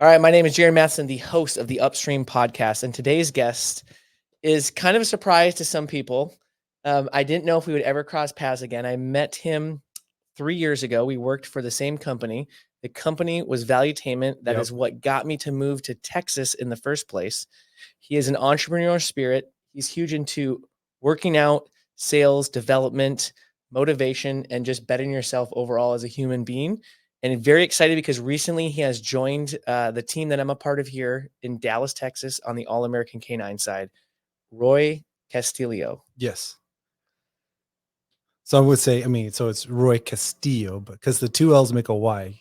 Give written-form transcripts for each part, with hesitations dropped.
All right, my name is Jared Matheson, the host of the Upstream podcast, and today's guest is kind of a surprise to some people. I didn't know if we would ever cross paths again. I met him 3 years ago. We worked for the same company. The company was Valuetainment. That Yep. is what got me to move to Texas in the first place. He is an entrepreneurial spirit. He's huge into working out, sales, development, motivation, and just bettering yourself overall as a human being. And very excited because recently he has joined the team that I'm a part of here in Dallas, Texas, on the All American Canine side, Roy Castillo. Yes. So I would say, so it's Roy Castillo, but because the two L's make a Y.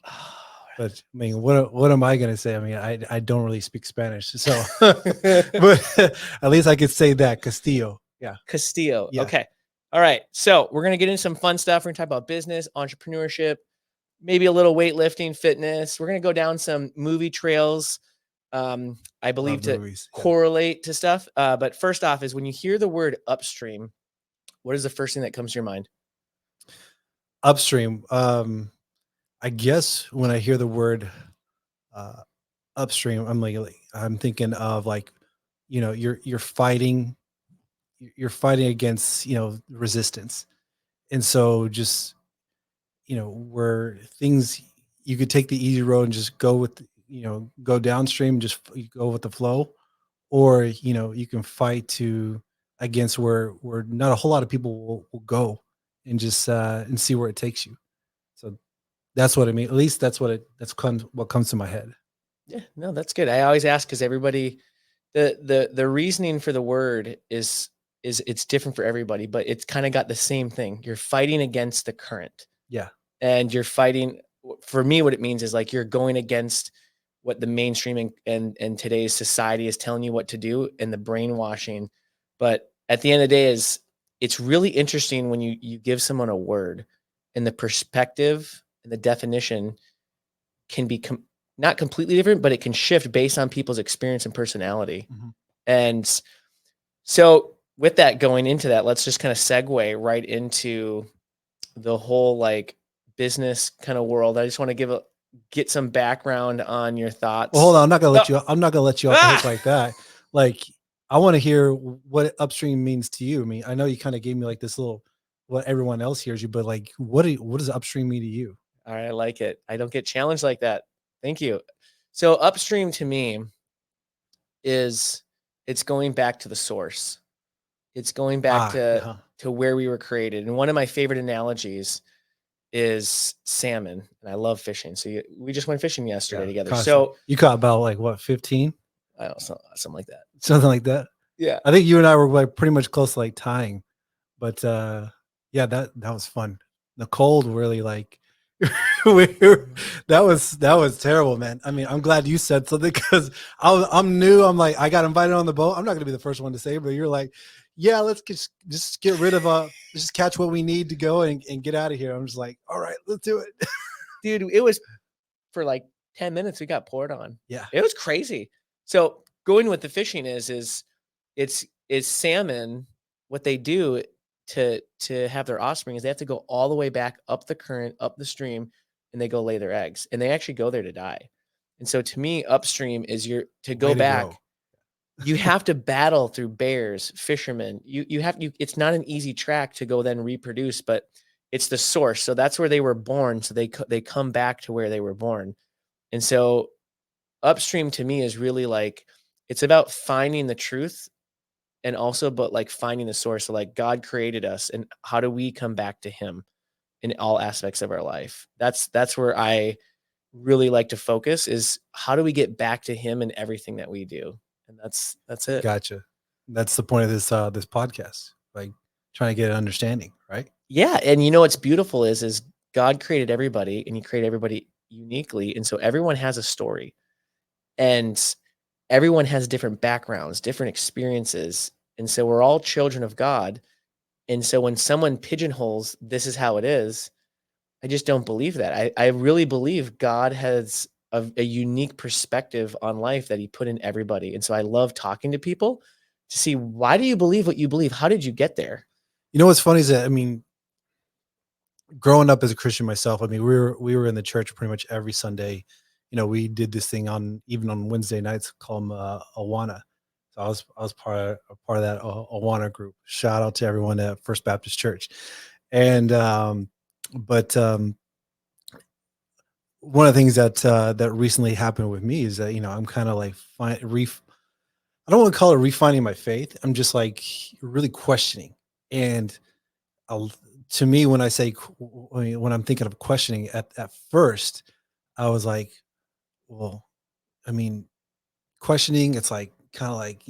But what am I going to say? I don't really speak Spanish, so but at least I could say that Castillo. Yeah, Castillo. Yeah. Okay. All right. So we're gonna get into some fun stuff. We're gonna talk about business, entrepreneurship, maybe a little weightlifting, fitness. We're gonna go down some movie trails. I believe Love to movies. Yeah. correlate to stuff. But first off, is when you hear the word upstream, what is the first thing that comes to your mind? Upstream. I guess when I hear the word uh, upstream, I'm thinking of you're fighting against resistance, and so just where things you could take the easy road and just go with go downstream, just go with the flow, or you can fight to against where not a whole lot of people will go and just and see where it takes you. So that's what I mean. At least what comes to my head. Yeah, no, that's good. I always ask because everybody, the reasoning for the word is it's different for everybody, but it's kind of got the same thing. You're fighting against the current. Yeah. And you're fighting. For me, what it means is like you're going against what the mainstream and today's society is telling you what to do and the brainwashing. But at the end of the day, is it's really interesting when you give someone a word and the perspective and the definition can be not completely different, but it can shift based on people's experience and personality. Mm-hmm. And so with that, going into that, let's just kind of segue right into the whole like business kind of world. I just want to get some background on your thoughts. Well, hold on. I'm not gonna let you off the hook like that. Like, I want to hear what upstream means to you. I mean, I know you kind of gave me like this little what everyone else hears you, but like, what does upstream mean to you? All right, I like it. I don't get challenged like that. Thank you. So upstream to me is it's going back to the source. It's going back to where we were created. And one of my favorite analogies is salmon, and I love fishing. So we just went fishing yesterday together. Constantly. So you caught about like what 15? I don't know, something like that. Something like that. Yeah, I think you and I were like pretty much close to like tying, but yeah, that was fun. The cold really like that was terrible, man. I mean, I'm glad you said something because I'm new. I'm like, I got invited on the boat. I'm not gonna be the first one to say it, but you're like, yeah, let's just get rid of just catch what we need to go and get out of here. I'm just like, all right, let's do it. dude, it was for like 10 minutes we got poured on. Yeah, it was crazy. So going with the fishing is salmon. What they do to have their offspring is they have to go all the way back up the current, up the stream, and they go lay their eggs, and they actually go there to die. And so to me, upstream is to go back. You have to battle through bears, fishermen. It's not an easy track to go then reproduce, but it's the source. So that's where they were born. So they come back to where they were born. And so upstream to me is really like, it's about finding the truth and also, but like finding the source. So like God created us and how do we come back to him in all aspects of our life? That's where I really like to focus is how do we get back to him in everything that we do? And that's it. Gotcha. That's the point of this podcast, like trying to get an understanding, right? Yeah. And you know, what's beautiful is God created everybody and he created everybody uniquely. And so everyone has a story and everyone has different backgrounds, different experiences. And so we're all children of God. And so when someone pigeonholes, this is how it is, I just don't believe that. I really believe God has a unique perspective on life that he put in everybody. And so I love talking to people to see, why do you believe what you believe? How did you get there? You know, what's funny is that, I mean, growing up as a Christian myself, I mean, we were in the church pretty much every Sunday. we did this thing on even on Wednesday nights called Awana. So I was part of that Awana group. Shout out to everyone at First Baptist Church. And but one of the things that recently happened with me is that I'm kind of like I don't want to call it refining my faith. I'm just like really questioning. And I'll, to me, when I say when I'm thinking of questioning, at first, I was like, well, I mean, questioning, it's like kind of like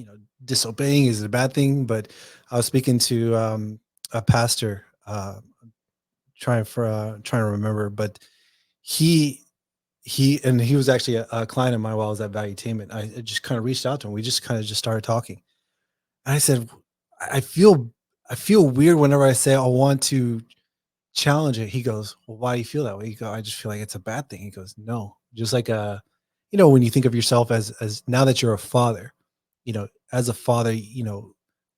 disobeying is a bad thing. But I was speaking to a pastor, trying to remember, but he he was actually a client of mine while I was at Valuetainment. I just kind of reached out to him. We just kind of just started talking. And I said, I feel I feel weird whenever I say I want to challenge it. He goes, "Well, why do you feel that way?" You go, "I just feel like it's a bad thing." He goes, "No." Just like when you think of yourself as now that you're a father, as a father,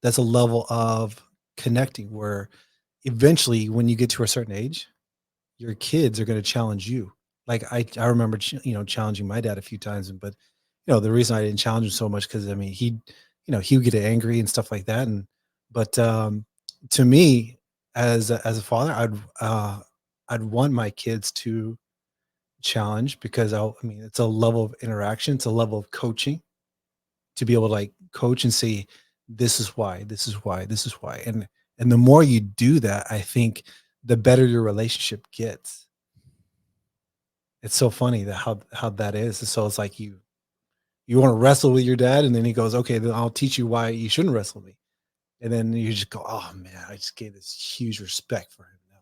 that's a level of connecting where eventually when you get to a certain age, your kids are going to challenge you. Like I remember challenging my dad a few times, but the reason I didn't challenge him so much because I mean he would get angry and stuff like that, and but to me as a father, I'd want my kids to challenge because I mean it's a level of interaction, it's a level of coaching to be able to like coach and say this is why, this is why, this is why, and the more you do that, I think the better your relationship gets. It's so funny that how that is. So it's like you want to wrestle with your dad, and then he goes, "Okay, then I'll teach you why you shouldn't wrestle me." And then you just go, "Oh man, I just gave this huge respect for him now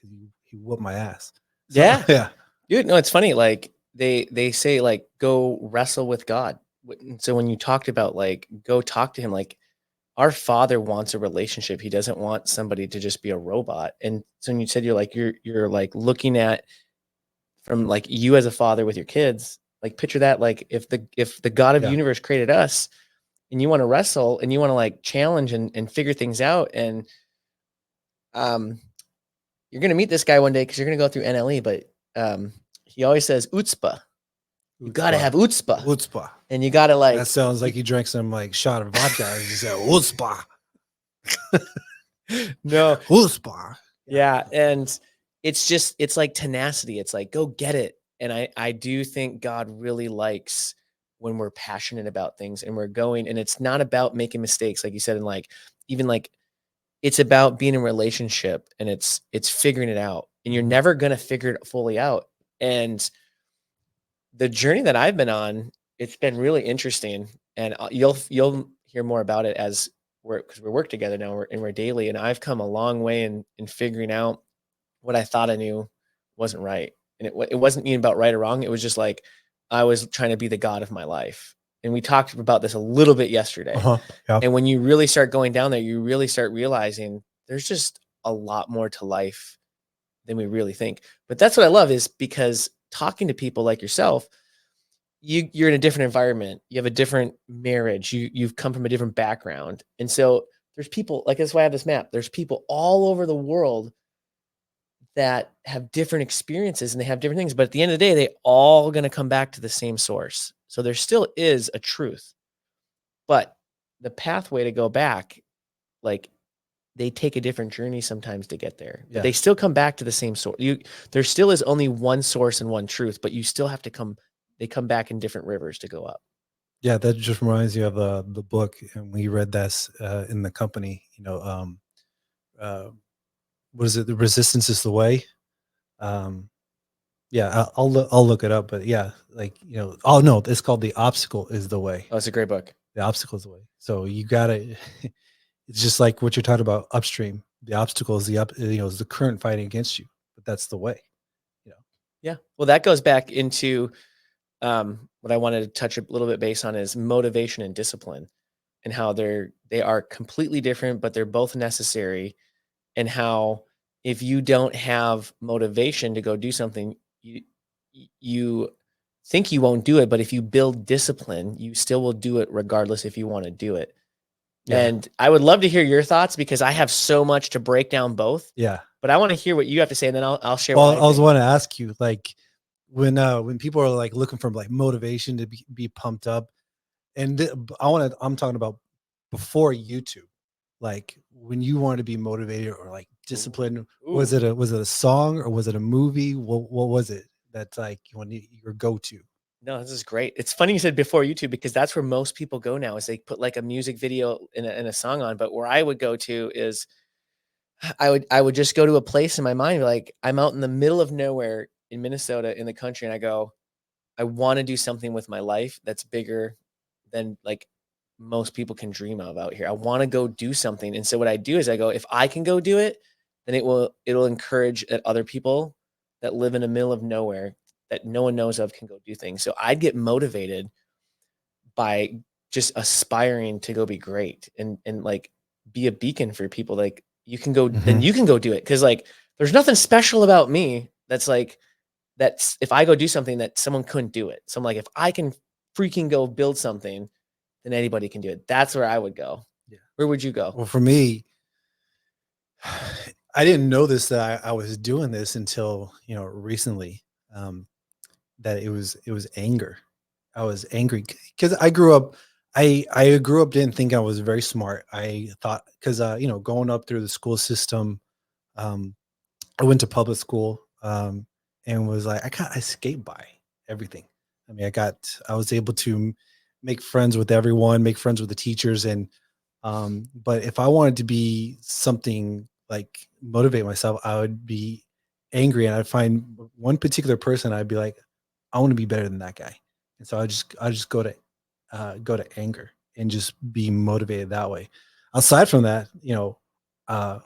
because he whooped my ass." So Yeah. yeah, Dude, no, it's funny, like, they say, like, "Go wrestle with God." So when you talked about, like, go talk to him, like, our Father wants a relationship. He doesn't want somebody to just be a robot, and so when you said you're, like, looking at from, like, you as a father with your kids, like, picture that, like, if the God of the yeah, universe created us and you wanna wrestle and you wanna, like, challenge and figure things out and, um, you're gonna meet this guy one day because 'cause you're gonna go through NLE, but, he always says, "Utzpah." You gotta chutzpah, have utzpah, chutzpah. and you gotta, That like sounds like y he drank some like shot of vodka. And he just said chutzpah, No. chutzpah. Yeah, Yeah, and it's like tenacity, it's like, "Go get it," and I do think God really likes when we're passionate about things and we're going and it's not about making mistakes, like you said, and, like, even, like, it's about being in a relationship, and it's figuring it out, and you're mhm, never gonna figure it fully out, and the journey that I've been on, it's been really interesting, and, you'll hear more about it as because we work together now, we're daily, and I've come a long way in figuring out what I thought I knew wasn't right, and it wasn't even about right or wrong, it was just like, I was trying to be the god of my life, and we talked about this a little bit yesterday, uh-huh, yeah, and when you really start going down there, you really start realizing there's just a lot more to life than we really think, but that's what I love is because talking to people like yourself, you're in a different environment, you have a different marriage, you've come from a different background, and so there's people like, that's why I have this map, there's people all over the world that have different experiences and they have different things, but at the end of the day, they all gonna come back to the same source. So there still is a truth, but the pathway to go back, like, they take a different journey sometimes to get there, but yeah, they still come back to the same source. There still is only one source and one truth, but you still have to they come back in different rivers to go up. yeah. That just reminds me of the book, and we read this in the company. Uh, what is it? The resistance is the way. Um, Yeah, I'll look it up, but yeah, like, oh no, it's called The Obstacle is the Way. Oh, it's a great book. The obstacle is the way. So you gotta it's just like what you're talking about upstream. The obstacle is is the current fighting against you, but that's the way, you know. Yeah. Well, that goes back into, what I wanted to touch a little bit base on is motivation and discipline and how they are completely different, but they're both necessary and how if you don't have motivation to go do something, you think you won't do it, but if you build discipline, you still will do it regardless if you want to do it. Yeah. And I would love to hear your thoughts because I have so much to break down both, Yeah. but I want to hear what you have to say and then I'll share what Well, I I was think. wanna ask you, like, when people are like looking for like motivation to be pumped up, and I'm talking about before YouTube, like when you wanted to be motivated or like Ooh, disciplined, ooh. was it a song or was it a movie? What was it that's like your go to? No, this is great. It's funny you said before YouTube because that's where most people go now is they put like a music video and a song on. But where I would go to is I would just go to a place in my mind, like I'm out in the middle of nowhere in Minnesota in the country, and I go, I want to do something with my life that's bigger than like most people can dream of out here. I want to go do something. And so what I do is I go, if I can go do it, then it'll encourage that other people that live in the middle of nowhere that no one knows of can go do things. So I'd get motivated by just aspiring to go be great and like be a beacon for people. Like you can go, then Hmm. you can go do it. Cause like there's nothing special about me that's like that's if I go do something that someone couldn't do it. So I'm like, if I can freaking go build something, then anybody can do it. That's where I would go. Yeah. Where would you go? Well, for me, I didn't know this that I was doing this until recently. Um, that it was anger. I was angry because I grew up. I grew up didn't think I was very smart. I thought because going up through the school system, um, I went to public school, and was like I escaped by everything. I mean, I was able to make friends with everyone, make friends with the teachers, and but if I wanted to be something like motivate myself, I would be angry, and I'd find one particular person. I'd be like, I want to be better than that guy, and so I just go to anger and just be motivated that way. Aside from that, uh,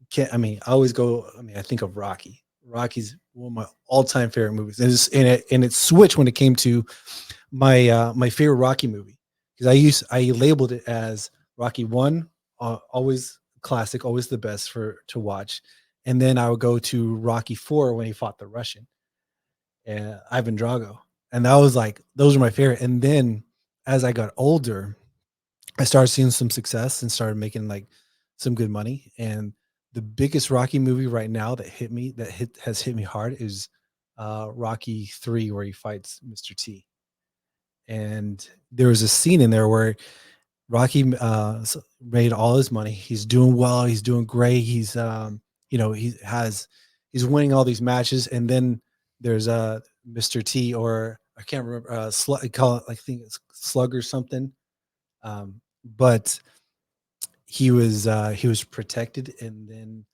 can't I mean, I always go I mean, I think of Rocky. Rocky's one of my all-time favorite movies. And it switched when it came to my favorite Rocky movie because I labeled it as Rocky 1, always classic, always the best for to watch. And then I would go to Rocky 4 when he fought the Russian, and Ivan Drago. And that was like those are my favorite. And then as I got older, I started seeing some success and started making like some good money. And the biggest Rocky movie right now that has hit me hard is Rocky 3 where he fights Mr. T. And there was a scene in there where Rocky made all his money. He's doing well, he's doing great. He's winning all these matches, and then there's Mr. T, or I can't remember call it, like, I think it's Slug or something. But he was protected, and then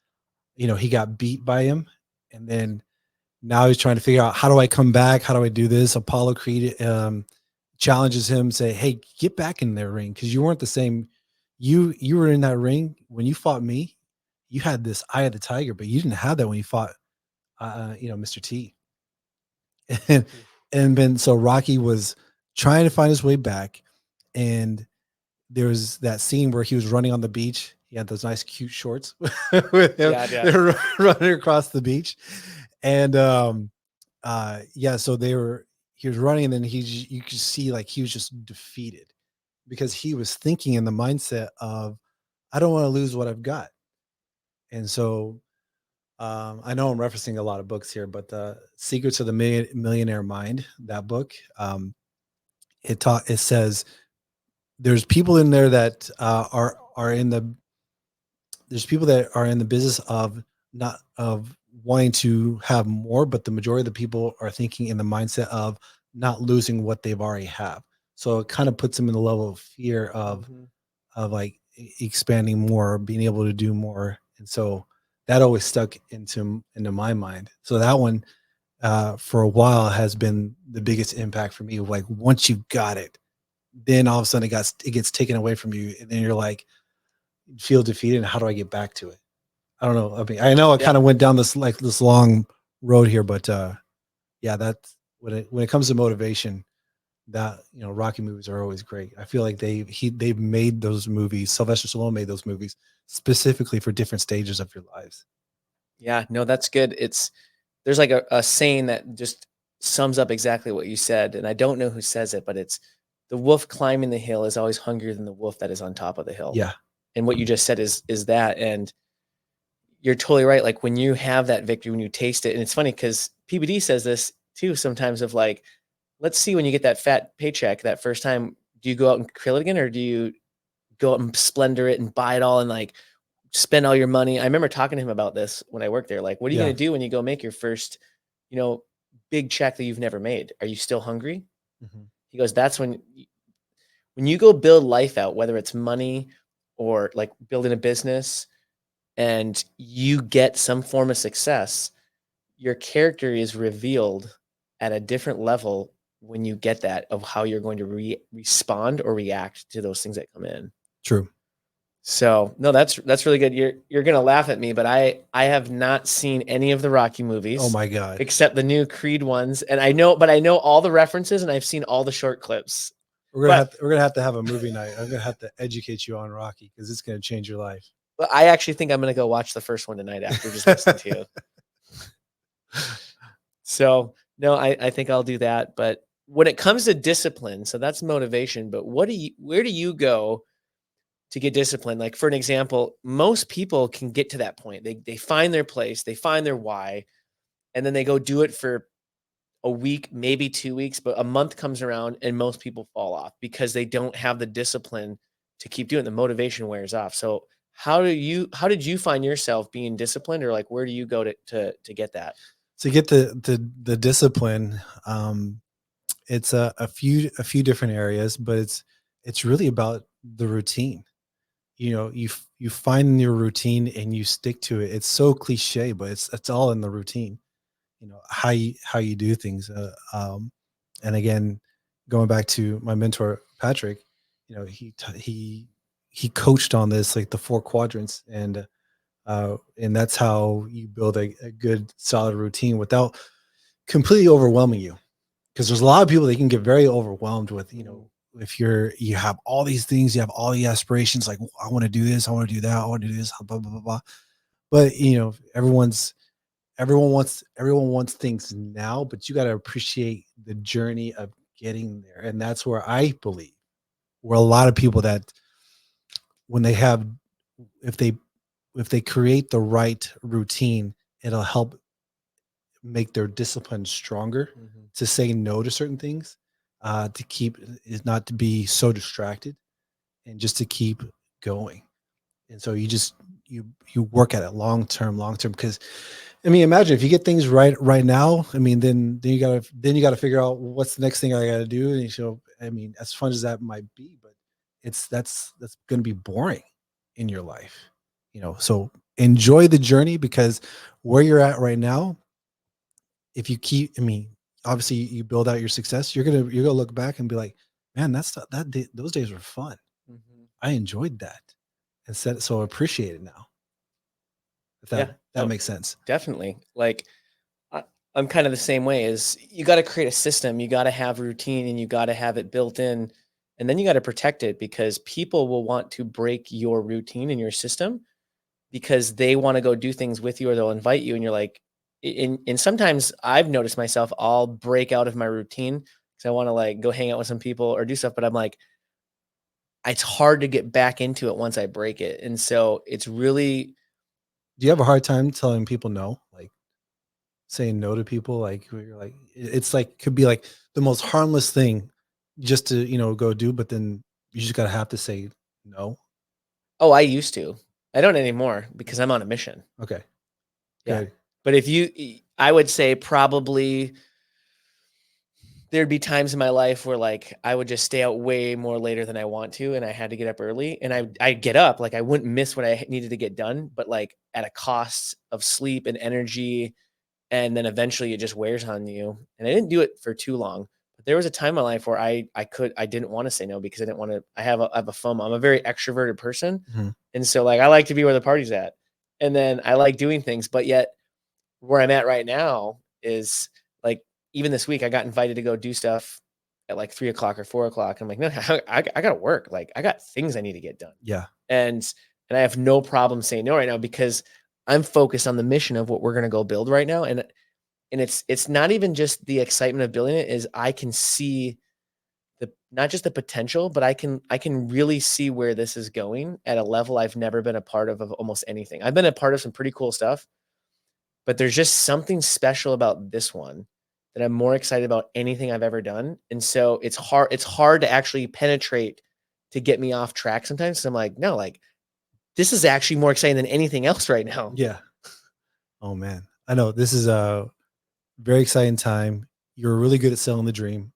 he got beat by him, and then now he's trying to figure out, how do I come back, how do I do this? Apollo Creed challenges him, say, hey, get back in their ring because you weren't the same. You were in that ring when you fought me. You had this eye of the tiger, but you didn't have that when you fought Mr. T. and Oof. and then so Rocky was trying to find his way back, and there was that scene where he was running on the beach. He had those nice, cute shorts with him. Yeah, yeah. They're running across the beach, and yeah. So he was running, and then you could see like he was just defeated because he was thinking in the mindset of, I don't want to lose what I've got. And so I know I'm referencing a lot of books here, but Secrets of the Millionaire Mind, that book, it says there's people in there that are in the there's people that are in the business of not of wanting to have more, but the majority of the people are thinking in the mindset of not losing what they've already have. So it kind of puts them in the level of fear Mhm. of like expanding more, being able to do more. And so that always stuck into my mind. So that one for a while has been the biggest impact for me. Like once you got it, then all of a sudden it gets taken away from you, and then you're like, feel defeated. And how do I get back to it? I don't know. I mean, I know I Yeah. kind of went down this long road here, but yeah, that's when it comes to motivation, that Rocky movies are always great. I feel like they've made those movies. Sylvester Stallone made those movies specifically for different stages of your lives. Yeah. No, that's good. There's like a saying that just sums up exactly what you said. And I don't know who says it, but it's the wolf climbing the hill is always hungrier than the wolf that is on top of the hill. Yeah. And what you just said is that. And you're totally right. Like when you have that victory, when you taste it, and it's funny because PBD says this too sometimes of like, let's see when you get that fat paycheck that first time, do you go out and kill it again or do you go out and splendor it and buy it all and like spend all your money? I remember talking to him about this when I worked there. Like, what are you Yeah. going to do when you go make your first, you know, big check that you've never made? Are you still hungry? Mhm. He goes, that's when you go build life out, whether it's money or like building a business and you get some form of success, your character is revealed at a different level when you get that of how you're going to respond or react to those things that come in. True. So no, that's really good. You're gonna laugh at me, but I have not seen any of the Rocky Oh movies my god. except the new Creed ones, and I know all the references, and I've seen all the short clips. But We're gonna have to have a movie night. I'm gonna have to educate you on Rocky because it's gonna change your life. but I actually think I'm gonna go watch the first one tonight after just listening to you. So no, I think I'll do that. But when it comes to discipline, so that's motivation. But where do you go to get disciplined? Like for an example, most people can get to that point. They find their place, they find their why, and then they go do it for a week, maybe 2 weeks, but a month comes around and most people fall off because they don't have the discipline to keep doing it. The motivation wears off. So how did you find yourself being disciplined or like where do you go to get that? To get the discipline, it's a few different areas, but it's really about the routine. You know, you find your routine and you stick to it. It's so cliche, but it's all in the routine. You know how you do things. And again, going back to my mentor Patrick, you know, he coached on this like the four quadrants, and that's how you build a good solid routine without completely overwhelming you. Because there's a lot of people that can get very overwhelmed with, you Mhm, know, if you have all these things, you have all the aspirations, like I want to do this, I want to do that, I want to do this, blah blah blah blah. But you know, everyone wants things now, but you got to appreciate the journey of getting there. And that's where I believe where a lot of people that when they have if they if they create the right routine, it'll help make their discipline stronger mhm. to say no to certain things, to keep is not to be so distracted and just to keep going. And so you work at it long term because I mean imagine if you get things right now, I mean then you gotta figure out what's the next thing I gotta do. And so I mean, as fun as that might be, but that's gonna be boring in your life. You know, so enjoy the journey because where you're at right now, if you keep I mean, obviously you build out your success, you're gonna look back and be like, man, those days were fun. Mhm. I enjoyed that and said so appreciate it now. If Yeah, that no, makes sense. definitely. Like I, I'm kind of the same way is you got to create a system, you got to have routine and you got to have it built in and then you got to protect it because people will want to break your routine and your system because they want to go do things with you or they'll invite you and you're like and sometimes I've noticed myself I'll break out of my routine because I want to like go hang out with some people or do stuff but I'm like it's hard to get back into it once I break it and so it's really Do you have a hard time telling people no? Like saying no to people? Like where you're like it's like could be like the most harmless thing just to, you know, go do, but then you just gotta have to say no. oh I used to I don't anymore because I'm on a mission. Okay, Yeah. good. But if I would say probably there'd be times in my life where like I would just stay out way more later than I want to and I had to get up early and Mhm. I'd get up like I wouldn't miss what I needed to get done but like at a cost of sleep and energy and then eventually it just wears on you and I didn't do it for too long but there was a time in my life where I didn't want to say no because I didn't want to I have a FOMO. I'm a very extroverted person Mhm. and so like I like to be where the party's at and then I like doing things but yet where I'm at right now is like even this week I got invited to go do stuff at like 3 o'clock or 4 o'clock. I'm like, no, I gotta work. Like I got things I need to get done. Yeah. And I have no problem saying no right now because I'm focused on the mission of what we're gonna go build right now. And it's not even just the excitement of building it, is I can see the not just the potential, but I can really see where this is going at a level I've never been a part of almost anything. I've been a part of some pretty cool stuff, but there's just something special about this one that I'm more excited about anything I've ever done. And so it's hard to actually penetrate to get me off track sometimes. So I'm like, no, like this is actually more exciting than anything else right now. Yeah. Oh man. I know this is a very exciting time. You're really good at selling the dream,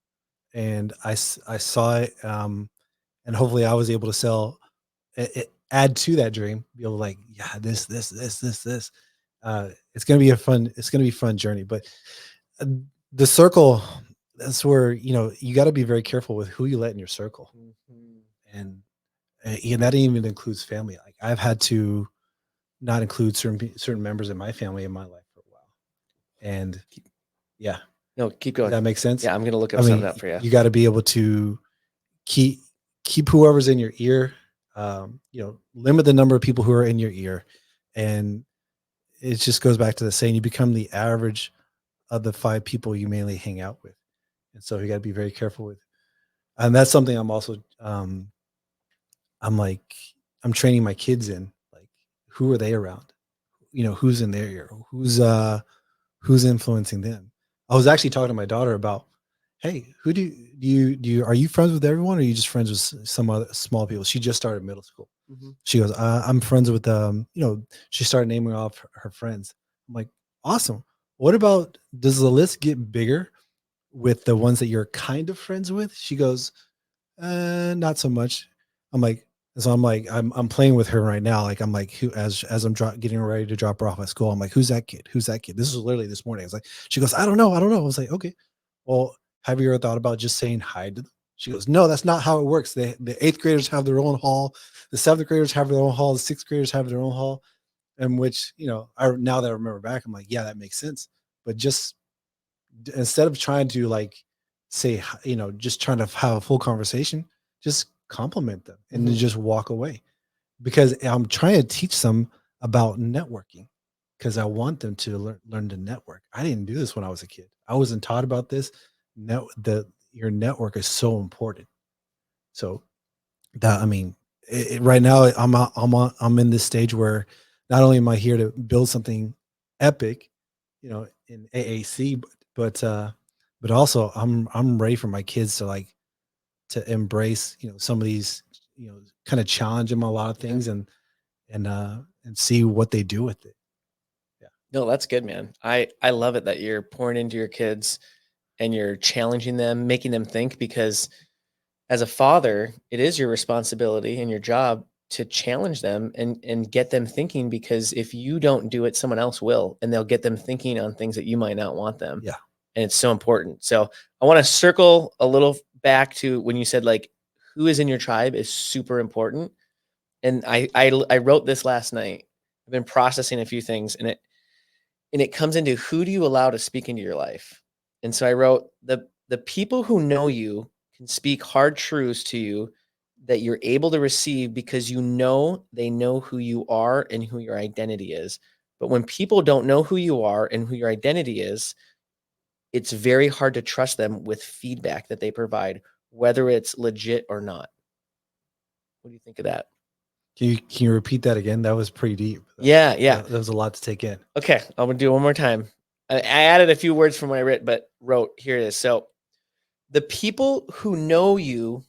and I saw it. And hopefully I was able to add to that dream, be able to like, yeah, this. It's gonna be a fun journey. But uh, the circle, that's where you got to be very careful with who you let in your circle, Mhm. and that even includes family. Like I've had to not include certain members of my family in my life for a while, and yeah, No, keep does going. that make sense? Yeah, I'm gonna look I up something mean, up for you. you got to be able to keep whoever's in your ear. Limit the number of people who are in your ear, and it just goes back to the saying: you become the average of the 5 people you mainly hang out with, and so you got to be very careful with. And that's something I'm also I'm like I'm training my kids in, like, who are they around? Who's in their ear? Who's influencing them? I was actually talking to my daughter about, hey, who are you friends with everyone, or are you just friends with some other small people? She just started middle school. Mhm. She goes, I'm friends with she started naming off her friends. I'm like, awesome. What about, does the list get bigger with the ones that you're kind of friends with? She goes, not so much. I'm like, so I'm like, I'm playing with her right now. Like, I'm like, who, as I'm getting ready to drop her off at school, I'm like, who's that kid? Who's that kid? This was literally this morning. I was like, she goes, I don't know. I was like, okay, well, have you ever thought about just saying hi to them? She goes, no, that's not how it works. The eighth graders have their own hall, the seventh graders have their own hall, the sixth graders have their own hall. And which, I now that I remember back, I'm like, yeah, that makes sense. But just instead of trying to like say, just trying to have a full conversation, just compliment them and then Mhm. just walk away, because I'm trying to teach them about networking, because I want them to learn to network. I didn't do this when I was a kid. I wasn't taught about this. Your network is so important. So that, I mean, right now I'm in this stage where not only am I here to build something epic, in AAC, but also I'm ready for my kids to like to embrace, some of these, kind of challenge them a lot of Yeah. things, and see what they do with it. Yeah. No, that's good, man. I love it that you're pouring into your kids and you're challenging them, making them think because as a father, it is your responsibility and your job to challenge them and get them thinking because if you don't do it, someone else will, and they'll get them thinking on things that you might not want them. Yeah. And it's so important. So I want to circle a little back to when you said like who is in your tribe is super important. And I wrote this last night. I've been processing a few things and it comes into who do you allow to speak into your life? And so I wrote the people who know you can speak hard truths to you that you're able to receive because you know they know who you are and who your identity is. But when people don't know who you are and who your identity is, it's very hard to trust them with feedback that they provide, whether it's legit or not. What do you think of that? Can you repeat that again? That was pretty deep. Yeah, yeah. That was a lot to take in. Okay, I'm gonna do it one more time. I added a few words from what I wrote. Here it is. So the people who know you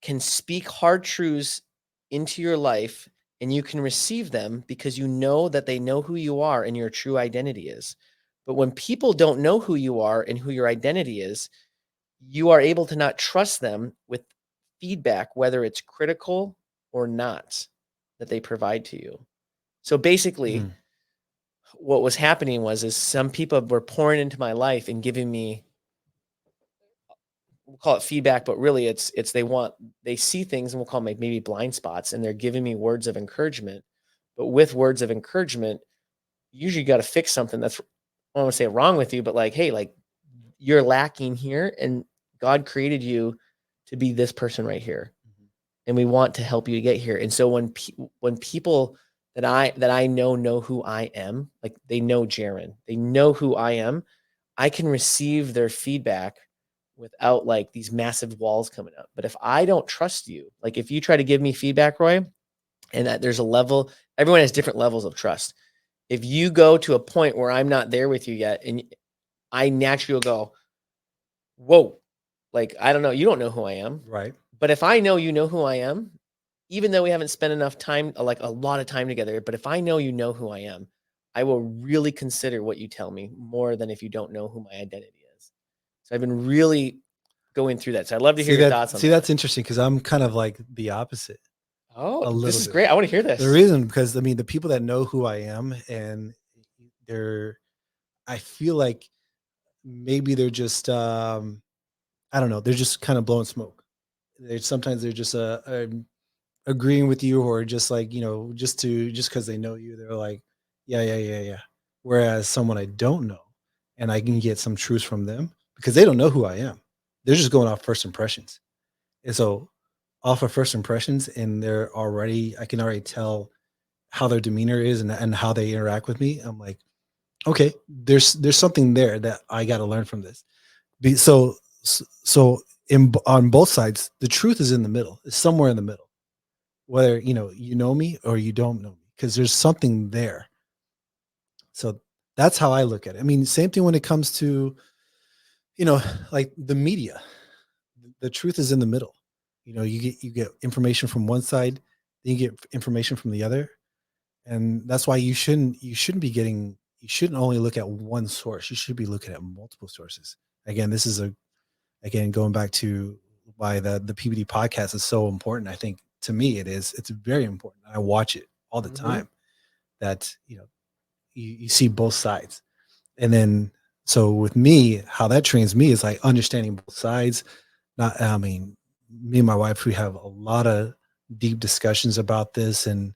can speak hard truths into your life and you can receive them because you know that they know who you are and your true identity is. But when people don't know who you are and who your identity is, you are able to not trust them with feedback, whether it's critical or not, that they provide to you. So basically, Mm. what was happening was is some people were pouring into my life and giving me, we'll call it feedback, but really it's they see things and we'll call them like maybe blind spots and they're giving me words of encouragement. But with words of encouragement, usually you got to fix something that's, I don't want to say wrong with you, but like, hey, like you're lacking here and God created you to be this person right here. And we want to help you to get here. And so when people that I know who I am, like they know Jaron, they know who I am, I can receive their feedback without like these massive walls coming up. But if I don't trust you, like if you try to give me feedback, Roy, and that there's a level, everyone has different levels of trust. If you go to a point where I'm not there with you yet, and I naturally will go, whoa, like, I don't know, you don't know who I am. Right. But if I know you know who I am, even though we haven't spent enough time, like a lot of time together, but if I know you know who I am, I will really consider what you tell me more than if you don't know who my identity is. So I've been really going through that. So I'd love to hear your thoughts on See, that. that's interesting because I'm kind of like the opposite Oh, a this little is bit. great. I want to hear The this. reason because I mean the people that know who I am and they're I feel like maybe they're just I don't know, they're just kind of blowing smoke. They're just agreeing with you or just like, just because they know you, they're like, yeah, yeah, yeah, yeah. Whereas someone I don't know and I can get some truths from them because they don't know who I am. They're just going off first impressions. And so off of first impressions and I can already tell how their demeanor is and how they interact with me. I'm like, okay, there's something there that I got to learn from this. So on both sides, the truth is in the middle. It's somewhere in the middle. Whether you know me or you don't know me, because there's something there. So that's how I look at it. I mean, same thing when it comes to you know like the media. The truth is in the middle. You get information from one side, then you get information from the other, and that's why you shouldn't only look at one source. You should be looking at multiple sources. Again, this is a again going back to why the PBD podcast is so important. I think to me it's very important. I watch it all the Hmm. time. That you see both sides, and then so with me, how that trains me is like understanding both sides. Not I mean, me and my wife, we have a lot of deep discussions about this, and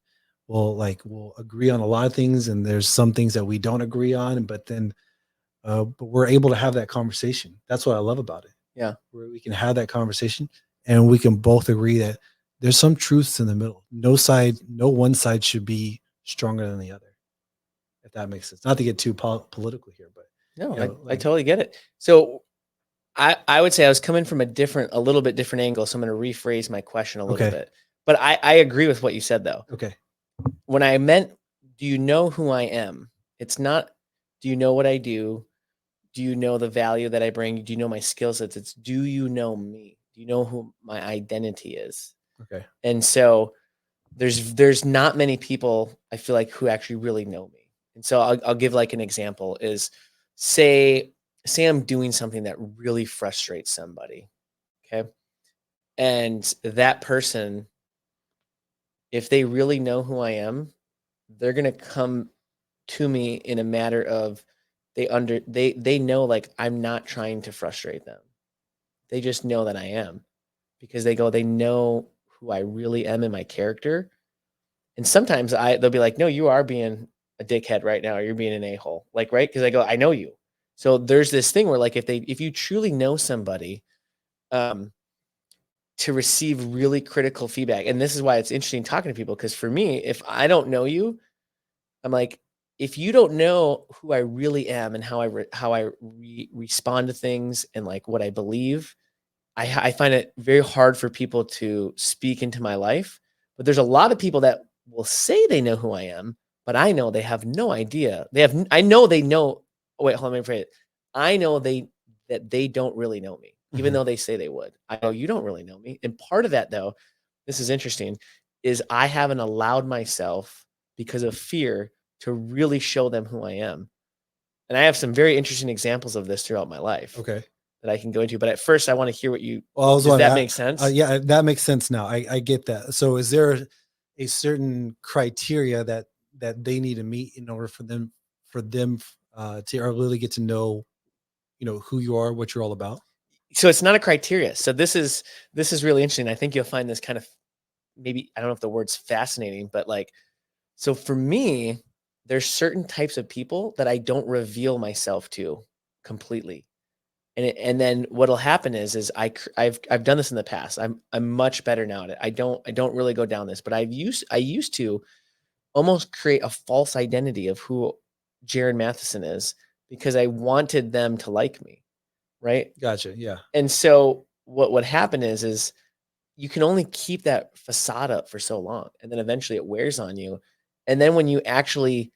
we'll agree on a lot of things, and there's some things that we don't agree on, but we're able to have that conversation. That's what I love about it, Yeah. where we can have that conversation and we can both agree that there's some truths in the middle. No one side should be stronger than the other, if that makes sense. Not to get too political here, but No, I like, totally get it. So I would say I was coming from a little bit different angle. So I'm going to rephrase my question a little okay, bit. But I agree with what you said though. okay, When I meant, do you know who I am? It's not, do you know what I do? Do you know the value that I bring? Do you know my skill sets? It's, do you know me? Do you know who my identity is? okay, And so there's not many people I feel like who actually really know me. And so I'll give like an example is say say I'm doing something that really frustrates somebody. Okay. And that person, if they really know who I am, they're gonna come to me in a matter of they know like I'm not trying to frustrate them. They just know that I am because they know who I really am in my character. And sometimes they'll be like, "No, you are being a dickhead right now, or you're being an a-hole." Like, right? Because I go, "I know you." So there's this thing where like if you truly know somebody, um, to receive really critical feedback, and this is why it's interesting talking to people, because for me, if I don't know you, I'm like, if you don't know who I really am and how respond to things and like what I believe, I find it very hard for people to speak into my life, but there's a lot of people that will say they know who I am, but I know they have no idea. I know they know. Oh, wait, hold on, let me phrase it. I know that they don't really know me, even hmm though they say they would. I know you don't really know me. And part of that, though, this is interesting, is I haven't allowed myself because of fear to really show them who I am. And I have some very interesting examples of this throughout my life okay. that I can go into. But at first, I want to hear what you Well, I was does wondering, that make sense? yeah, that makes sense now. I get that. So, is there a certain criteria that they need to meet in order for them to really get to know who you are, what you're all about? So it's not a criteria. So this is really interesting. I think you'll find this kind of maybe I don't know if the word's fascinating, but like so for me, there's certain types of people that I don't reveal myself to completely. And then what'll happen is I've done this in the past. I'm much better now at it. I don't really go down this, but I used to almost create a false identity of who Jaron Matheson is because I wanted them to like me, right? Gotcha. Yeah. And so what would happen is you can only keep that facade up for so long, and then eventually it wears on you. And then when you actually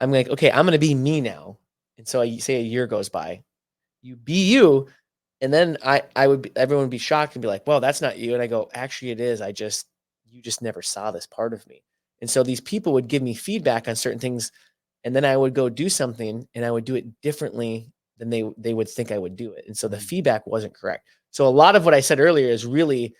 I'm like, "Okay, I'm gonna be me now." And so I say a year goes by, you be you. And then everyone would be shocked and be like, well, that's not you. And I go, actually it is. You just never saw this part of me. And so these people would give me feedback on certain things. And then I would go do something and I would do it differently than they would think I would do it. And so the feedback wasn't correct. So a lot of what I said earlier is really,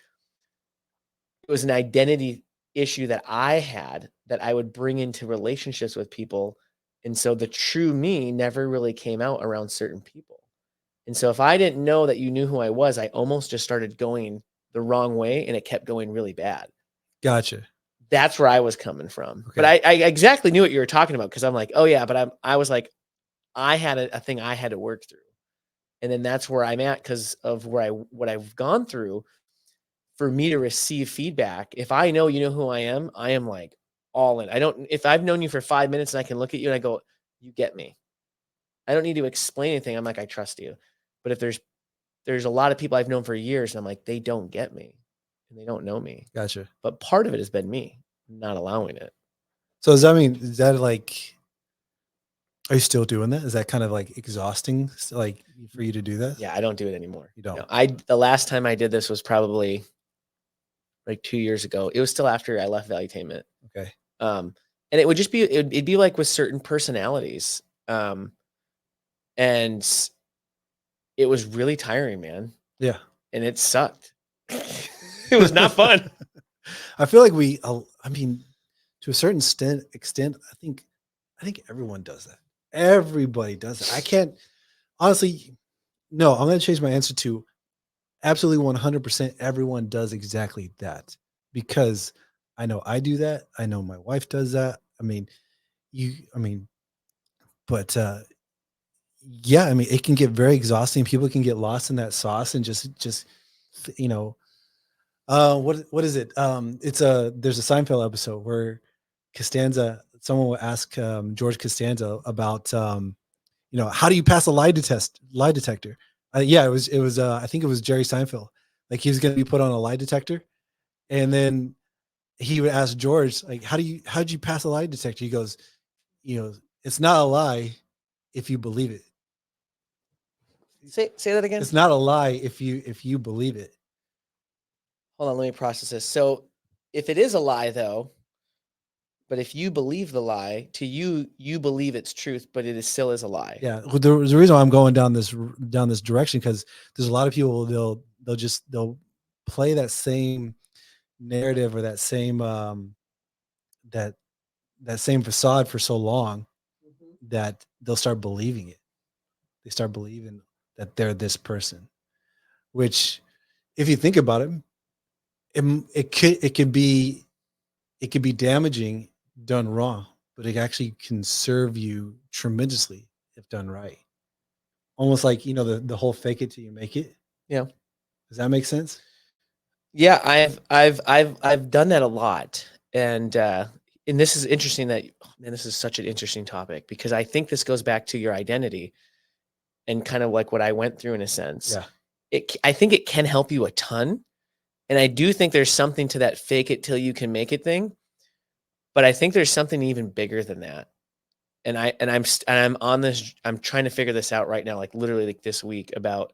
it was an identity issue that I had that I would bring into relationships with people. And so the true me never really came out around certain people. And so if I didn't know that you knew who I was, I almost just started going the wrong way and it kept going really bad. Gotcha. That's where I was coming from. But Okay. I exactly knew what you were talking about because I'm like, oh yeah, but I was like, I had a thing I had to work through. And then that's where I'm at because of what I've gone through. For me to receive feedback, if I know you know who I am like all in. I don't if I've known you for 5 minutes and I can look at you and I go, "You get me." I don't need to explain anything. I'm like, "I trust you." But if there's a lot of people I've known for years and I'm like, "They don't get me and they don't know me." Gotcha. But part of it has been me not allowing it. So does that mean, is that like, are you still doing that? Is that kind of like exhausting, like for you to do that? Yeah, I don't do it anymore. You don't. No, the last time I did this was probably like 2 years ago. It was still after I left Valuetainment. Okay. And it would just be it'd be like with certain personalities. And it was really tiring, man, Yeah. and it sucked. It was not fun. I feel like I mean, to a certain extent, I think everyone does that. Everybody does it. I can't honestly. No, I'm going to change my answer to absolutely 100%. Everyone does exactly that because I know I do that. I know my wife does that. I mean, I mean, but yeah, I mean, it can get very exhausting. People can get lost in that sauce and just, you know, what is it? It's there's a Seinfeld episode where someone will ask George Costanza about how do you pass a lie detector? Yeah, it was I think it was Jerry Seinfeld. Like he was going to be put on a lie detector, and then he would ask George like, how'd you pass a lie detector? He goes, it's not a lie if you believe it. Say that again. It's not a lie if you believe it. Hold on, let me process this. So, if it is a lie, though, but if you believe the lie, to you, you believe it's truth, but it is still is a lie. Yeah, well, the reason why I'm going down this direction because there's a lot of people they'll play that same narrative or that that same facade for so long Mhm. that they'll start believing it. They start believing that they're this person, which, if you think about it, it could be damaging done wrong, but it actually can serve you tremendously if done right. Almost like the whole fake it till you make it. Yeah. Does that make sense? Yeah, I've done that a lot, and this is interesting that man, this is such an interesting topic because I think this goes back to your identity and kind of like what I went through in a sense. Yeah. I think it can help you a ton, and I do think there's something to that fake it till you can make it thing, but I think there's something even bigger than that. And I'm on this I'm trying to figure this out right now, like literally like this week about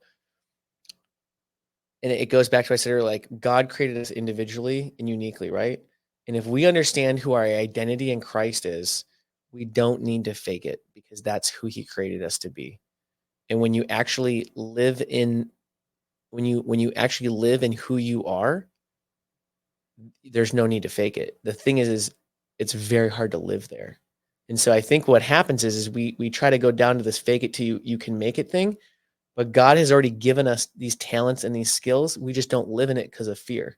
and it goes back to what I said earlier, like God created us individually and uniquely, right? And if we understand who our identity in Christ is, we don't need to fake it because that's who he created us to be. And when you actually live in who you are, there's no need to fake it. The thing is it's very hard to live there. And so I think what happens is we try to go down to this fake it till you can make it thing, but God has already given us these talents and these skills. We just don't live in it because of fear.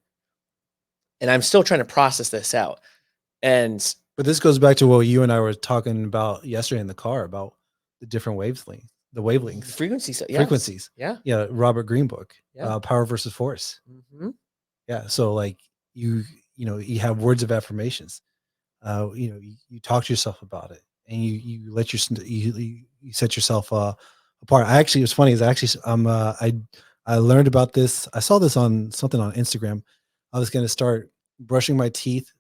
And I'm still trying to process this out. And But this goes back to what you and I were talking about yesterday in the car about the different wavelengths, frequency, so yes. frequencies. Yeah. Yeah, Robert Greene book, Yeah. Power versus Force. Mm-hmm. Yeah, so like you have words of affirmations. You talk to yourself about it, and you set yourself apart. It's funny. Is actually I learned about this. I saw this on something on Instagram. I was going to start brushing my teeth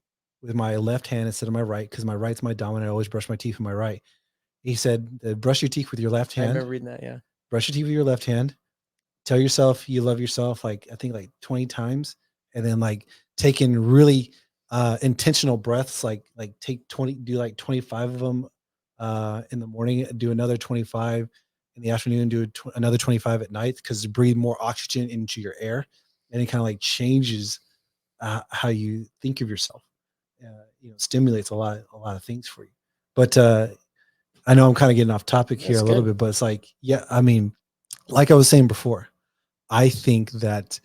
with my left hand instead of my right because my right's my dominant. I always brush my teeth with my right. He said, brush your teeth with your left I hand remember reading that. Yeah. brush your teeth with your left hand, tell yourself you love yourself, like, I think, like, 20 times, and then, like, take in really, intentional breaths, like, take 20 do, like, 25 of them, in the morning, do another 25 in the afternoon, do another 25 at night, because breathe more oxygen into your air, and it kinda, like, changes, how you think of yourself. Stimulates a lot of things for you. But, I know I'm kinda getting off topic here That's a little good. bit, but it's like, yeah, I mean, like I was saying before, I think that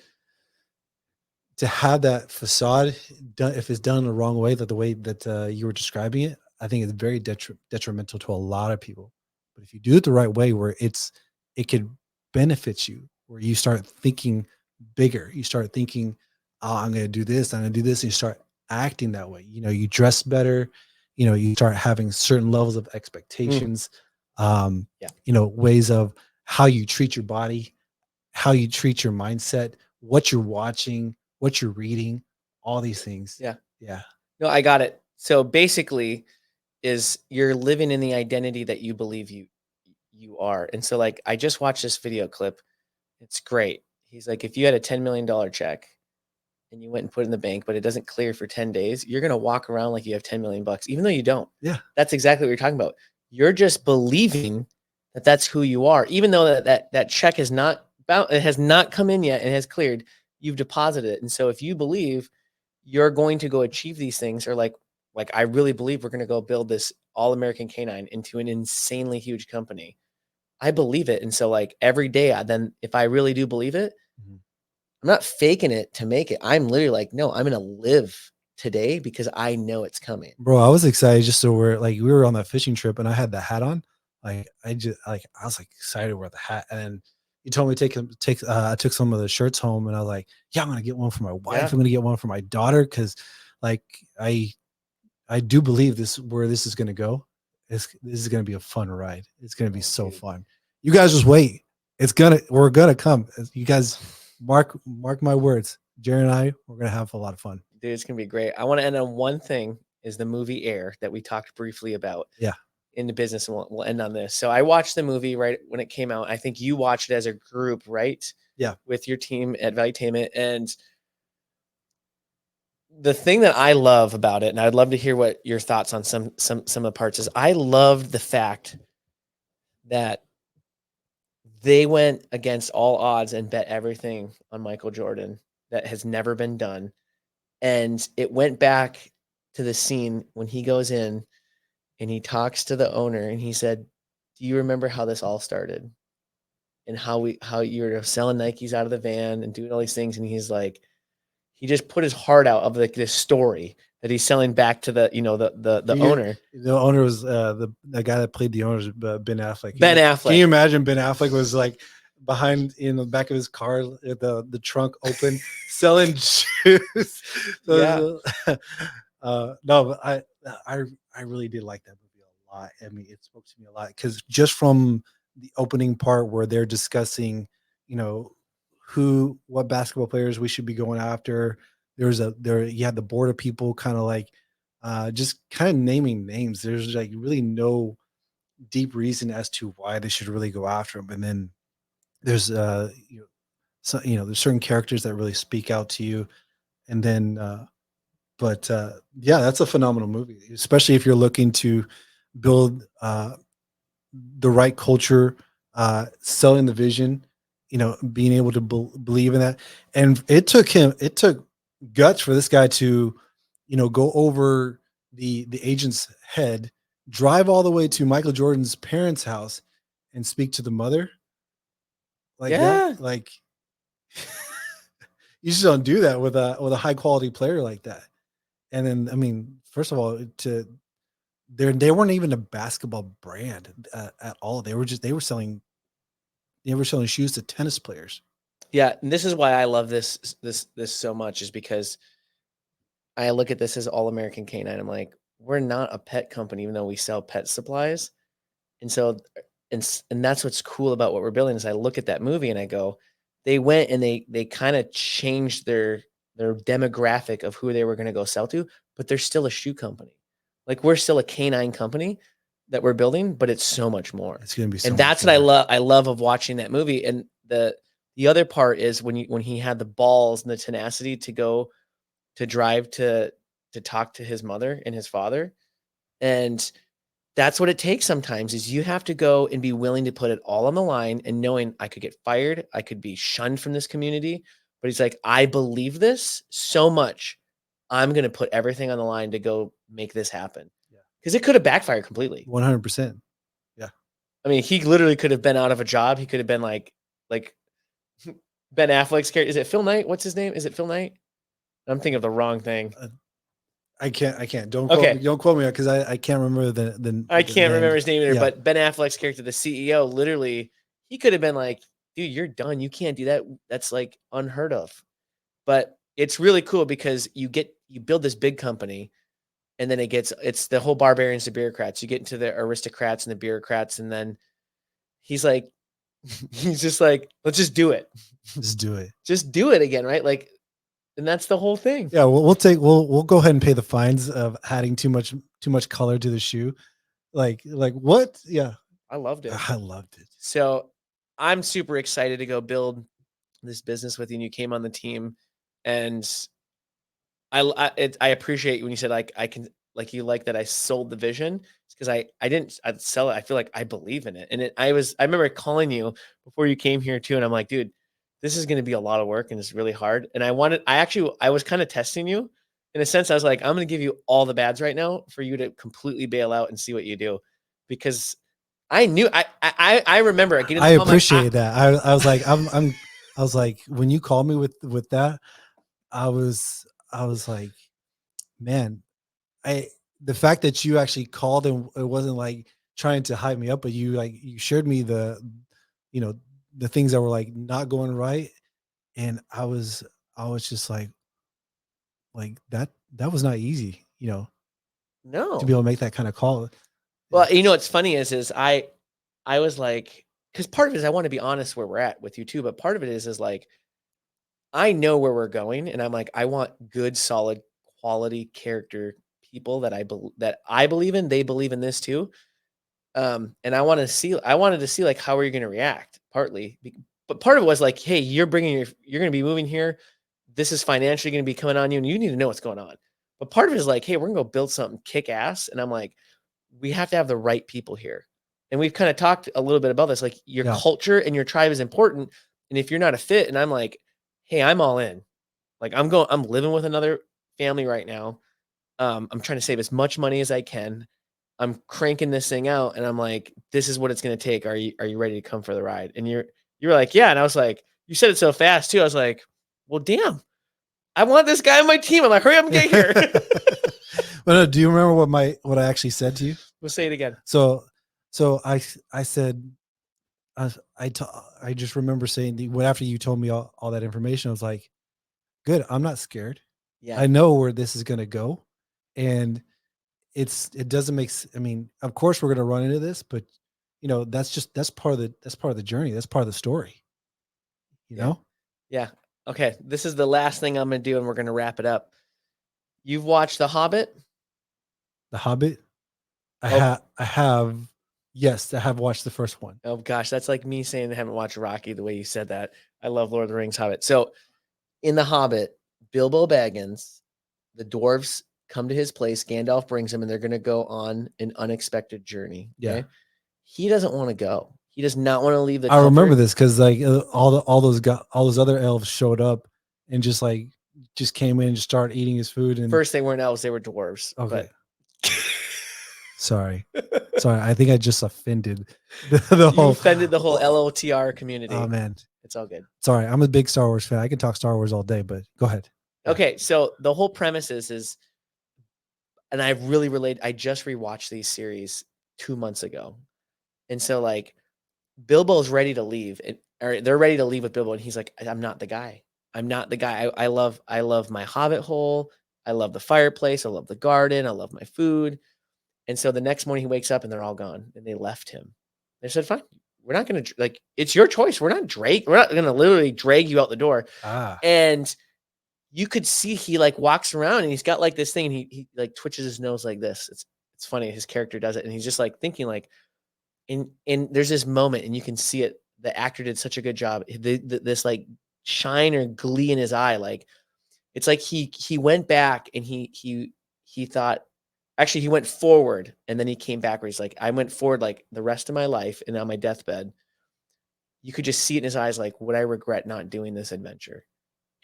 to have that facade done, if it's done the wrong way, that the way that, you were describing it, I think it's very detrimental to a lot of people. But if you do it the right way, where it could benefit you, where you start thinking bigger, you start thinking, "Oh, I'm gonna do this, I'm gonna do this," and you start acting that way. You dress better, you start having certain levels of Mm, expectations, yeah. ways of how you treat your body, how you treat your mindset, what you're watching, what you're reading, all these things. Yeah. Yeah. No, I got it. So basically is you're living in the identity that you believe you are. And so like I just watched this video clip. It's great. He's like, if you had a $10 million check and you went and put it in the bank, but it doesn't clear for 10 days, you're gonna walk around like you have 10 million bucks, even though you don't. Yeah. That's exactly what you're talking about. You're just believing that that's who you are, even though that check is not about it has not come in yet and has cleared. You've deposited it, and so if you believe you're going to go achieve these things, or like I really believe we're going to go build this all American canine into an insanely huge company. I believe it, and so like every day, then if I really do believe it, Mhm. I'm not faking it to make it. I'm literally like, no, I'm gonna live today because I know it's coming. Bro, I was excited just to wear, like, we were on that fishing trip and I had the hat on. Like, I was like excited to wear the hat. And then you told me to I took some of the shirts home and I was like, yeah, I'm gonna get one for my wife. Yeah. I'm gonna get one for my daughter. Cause like I do believe this where this is gonna go. This is gonna be a fun ride. It's gonna be Oh, so dude. fun. You guys just wait. We're gonna come. You guys mark my words. Jerry and I, we're gonna have a lot of fun. Dude, it's gonna be great. I want to end on one thing is the movie Air that we talked briefly about Yeah. in the business, and we'll end on this. So I watched the movie right when it came out. I think you watched it as a group, right? Yeah. With your team at Valuetainment. And the thing that I love about it, and I'd love to hear what your thoughts on some of the parts is I loved the fact that they went against all odds and bet everything on Michael Jordan that has never been done. And it went back to the scene when he goes in and he talks to the owner and he said, "Do you remember how this all started? And how you were selling Nikes out of the van and doing all these things?" And he's like, he just put his heart out of like this story that he's selling back to the You owner, the owner was, the guy that played the owner is, Ben Affleck. Ben Can you Affleck. imagine Ben Affleck was, like, behind in the back of his car, the trunk open, selling shoes? Yeah. So, no, but I I really did like that movie a lot. I mean, it spoke to me a lot because just from the opening part where they're discussing, you know, what basketball players we should be going after. There you had the board of people kinda like, just kind of naming names. There's like really no deep reason as to why they should really go after him. And then there's there's certain characters that really speak out to you. And then but yeah, that's a phenomenal movie, especially if you're looking to build the right culture, selling the vision, being able to believe in that. And it took guts for this guy to, go over the agent's head, drive all the way to Michael Jordan's parents' house, and speak to the mother like that. Yeah. Like, you just don't do that with a high quality player like that. And then, I mean, first of all, they weren't even a basketball brand at all. They were selling shoes to tennis players. Yeah. And this is why I love this so much, is because I look at this as all American canine. I'm like, we're not a pet company, even though we sell pet supplies. And so and that's what's cool about what we're building is I look at that movie and I go, they went and they kind of changed their demographic of who they were going to go sell to, but they're still a shoe company. Like we're still a canine company, that we're building, but it's so much more. It's gonna be so And much that's what more. I love of watching that movie. And the other part is when he had the balls and the tenacity to go to drive to talk to his mother and his father. And that's what it takes sometimes is you have to go and be willing to put it all on the line and knowing I could get fired, I could be shunned from this community, but he's like, "I believe this so much. I'm going to put everything on the line to go make this happen." Yeah. Cuz it could have backfired completely. 100%. Yeah. I mean, he literally could have been out of a job. He could have been like Ben Affleck's character. Is it Phil Knight? What's his name? Is it Phil Knight? I'm thinking of the wrong thing. I can't. Don't quote Okay. me. Don't quote me because I can't remember I can't remember his name either, Yeah. but Ben Affleck's character, the CEO, literally, he could have been like, "Dude, you're done. You can't do that. That's like unheard of." But it's really cool because you build this big company, and then it's the whole barbarians to bureaucrats. You get into the aristocrats and the bureaucrats, and then he's like, he's just like, "Let's just do it. Just do it. Just do it again," right? Like, and that's the whole thing. Yeah, we'll go ahead and pay the fines of adding too much color to the shoe. Like what? Yeah. I loved it. I loved it. So I'm super excited to go build this business with you. And you came on the team, and I appreciate when you said like I can like you like that I sold the vision because I didn't I'd sell it. I feel like I believe in it, and I remember calling you before you came here too, and I'm like, dude, this is going to be a lot of work and it's really hard. And I was kind of testing you in a sense. I was like, I'm going to give you all the bads right now for you to completely bail out and see what you do, because I knew I remember getting I the call, I'm like, appreciate that. I was like I was like when you called me with that, I was like, man, the fact that you actually called and it wasn't like trying to hype me up, but you shared me you know, the things that were like not going right. And I was just like that was not easy, to be no. able to make that kind of call. Yeah. Well, what's funny is I was like, because part of it is I want to be honest where we're at with you too, but part of it is like I know where we're going, and I'm like, I want good, solid, quality character people that I believe in. They believe in this too, and I wanted to see like how are you going to react. But part of it was like, hey, you're going to be moving here. This is financially going to be coming on you, and you need to know what's going on. But part of it is like, hey, we're going to go build something kick ass, and I'm like, we have to have the right people here. And we've kind of talked a little bit about this, like your Yeah. culture and your tribe is important. And if you're not a fit, and I'm like, hey, I'm all in. Like I'm living with another family right now. I'm trying to save as much money as I can. I'm cranking this thing out, and I'm like, this is what it's going to take. Are you ready to come for the ride? And you were like, yeah. And I was like, you said it so fast too. I was like, well, damn, I want this guy on my team. I'm like, hurry up and get here. But no, do you remember what I actually said to you? We'll say it again. So I said I just remember saying when after you told me all that information, I was like, good, I'm not scared. Yeah. I know where this is gonna go. And it doesn't make I mean, of course we're gonna run into this, but that's part of the journey. That's part of the story. You Yeah. know? Yeah. Okay. This is the last thing I'm going to do, and we're going to wrap it up. You've watched The Hobbit? The Hobbit. Oh. I have, yes, I have watched the first one. Oh gosh, that's like me saying I haven't watched Rocky the way you said that. I love Lord of the Rings Hobbit. So in The Hobbit, Bilbo Baggins, the dwarves come to his place, Gandalf brings him, and they're going to go on an unexpected journey. Yeah. Okay. He doesn't want to go. He does not want to leave the I remember comfort. this because like all those other elves showed up and just came in and just started eating his food. And First, they weren't elves, they were dwarves. okay, But sorry, I think I just offended the you whole offended the whole LOTR community. Oh man, It's all good. sorry. I'm a big Star Wars fan. I can talk Star Wars all day, but go ahead. Yeah. Okay, so the whole premise is and I really relate. I just rewatched these series 2 months ago. And so like Bilbo's ready to leave or they're ready to leave with Bilbo and he's like, I'm not the guy. I'm not the guy. I love my hobbit hole. I love the fireplace. I love the garden. I love my food. And so the next morning he wakes up and they're all gone and they left him. They said, fine, we're not going to like, it's your choice. We're not going to literally drag you out the door. Ah, And you could see he like walks around and he's got like this thing and he like twitches his nose like this. It's it's funny. His character does it, and he's just like thinking like, and there's this moment, and you can see it. The actor did such a good job. This like shine or glee in his eye, like it's like he went back and he thought actually he went forward and then he came backwards. Like I went forward like the rest of my life, and on my deathbed, you could just see it in his eyes, like, would I regret not doing this adventure?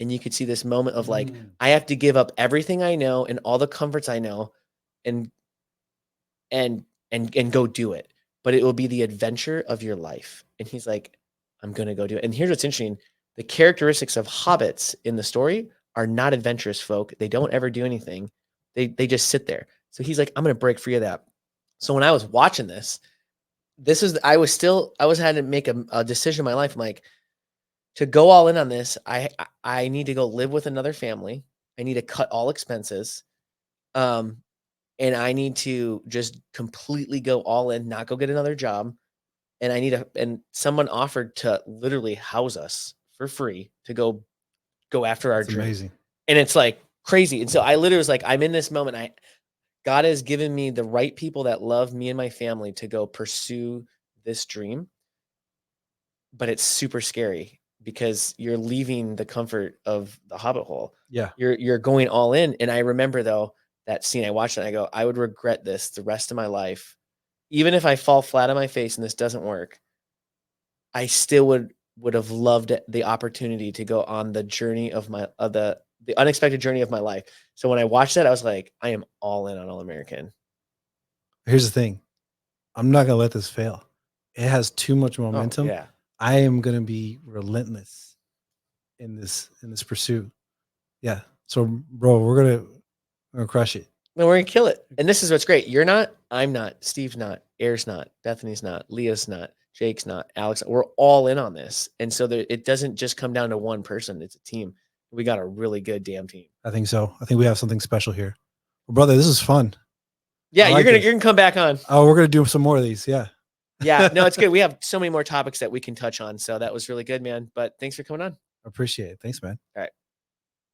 And you could see this moment of like, Mm. I have to give up everything I know and all the comforts I know and and go do it. But it will be the adventure of your life. And he's like, I'm gonna go do it. And here's what's interesting. The characteristics of hobbits in the story are not adventurous folk. They don't ever do anything. They just sit there. So he's like, I'm gonna break free of that. So when I was watching this is I was had to make a decision in my life. I'm like, to go all in on this, I need to go live with another family. I need to cut all expenses. Um, and I need to just completely go all in, not go get another job. And I need to, and someone offered to literally house us for free to go after our That's dream. amazing. And it's like crazy. And so I literally was like, I'm in this moment. God has given me the right people that love me and my family to go pursue this dream. But it's super scary because you're leaving the comfort of the hobbit hole. Yeah. You're going all in. And I remember though that scene, I watched it and I go, I would regret this the rest of my life. Even if I fall flat on my face and this doesn't work, I still would have loved the opportunity to go on the journey of my the unexpected journey of my life. So when I watched that, I was like, I am all in on All American. Here's the thing. I'm not gonna let this fail. It has too much Oh momentum. yeah. I am gonna be relentless in this pursuit. Yeah. So, bro, we're gonna crush it. No, we're gonna kill it. And this is what's great. You're not, I'm not, Steve's not, Air's not, Bethany's not, Leah's not, Jake's not, Alex. We're all in on this. And so it doesn't just come down to one person, it's a team. We got a really good damn team. I think so. I think we have something special here. Well, brother, this is fun. Yeah, I like this. you're gonna come back on. Oh, we're gonna do some more of these. Yeah. Yeah, no, it's good. We have so many more topics that we can touch on. So that was really good, man. But thanks for coming on. Appreciate it. Thanks, man. All right.